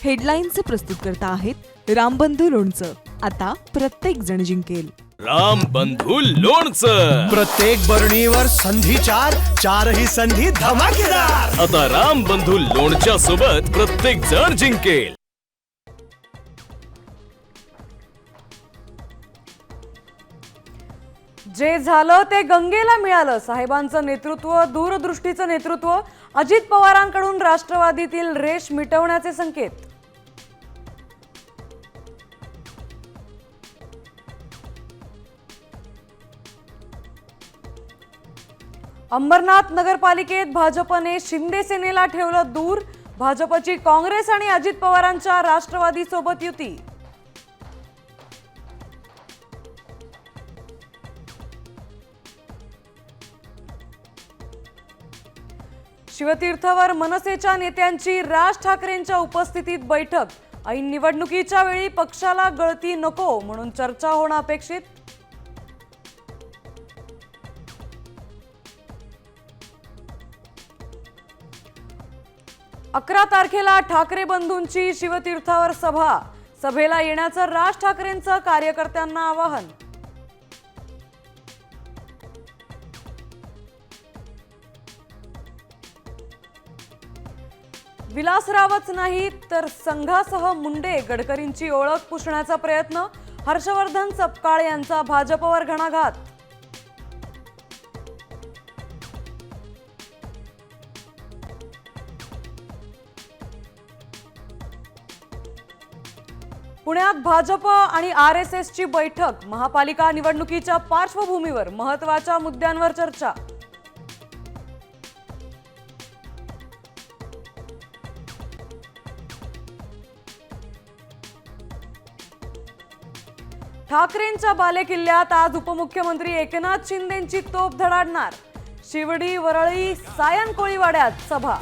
हेडलाईन्सचे प्रस्तुतकर्ता आहेत रामबंधू लोणचं. आता प्रत्येक जण जिंकेल. रामबंधू लोणचं. प्रत्येक बरणीवर संधी चारही संधी धमाकेदार. आता रामबंधू लोणच्या सोबत प्रत्येक जण जिंकेल. जे झालं ते गंगेला मिळालं. साहेबांचं नेतृत्व, दूरदृष्टीचं नेतृत्व, अजित पवारांकडून राष्ट्रवादीतील रेष मिटवण्याचे संकेत. अंबरनाथ नगरपालिकेत भाजपने शिंदे सेनेला ठेवलं दूर. भाजपची काँग्रेस आणि अजित पवारांच्या राष्ट्रवादी सोबत युती. शिवतीर्थावर मनसेच्या नेत्यांची राज ठाकरेंच्या उपस्थितीत बैठक. ऐन निवडणुकीच्या वेळी पक्षाला गळती नको म्हणून चर्चा होणं अपेक्षित. अकरा तारखेला ठाकरे बंधूंची शिवतीर्थावर सभा. सभेला येण्याचं राज ठाकरेंचं कार्यकर्त्यांना आवाहन. विलासरावच नाही तर संघासह मुंडे गडकरींची ओळख पुसण्याचा प्रयत्न. हर्षवर्धन सपकाळ यांचा भाजपवर घणाघात. पुण्यात भाजप आणि RSSची बैठक. महापालिका निवडणुकीच्या पार्श्वभूमीवर महत्त्वाच्या मुद्द्यांवर चर्चा. ठाकरेंच्या बालेकिल्ल्यात आज उपमुख्यमंत्री एकनाथ शिंदेंची तोफ धडाडणार. शिवडी, वरळी, सायन कोळीवाड्यात सभा.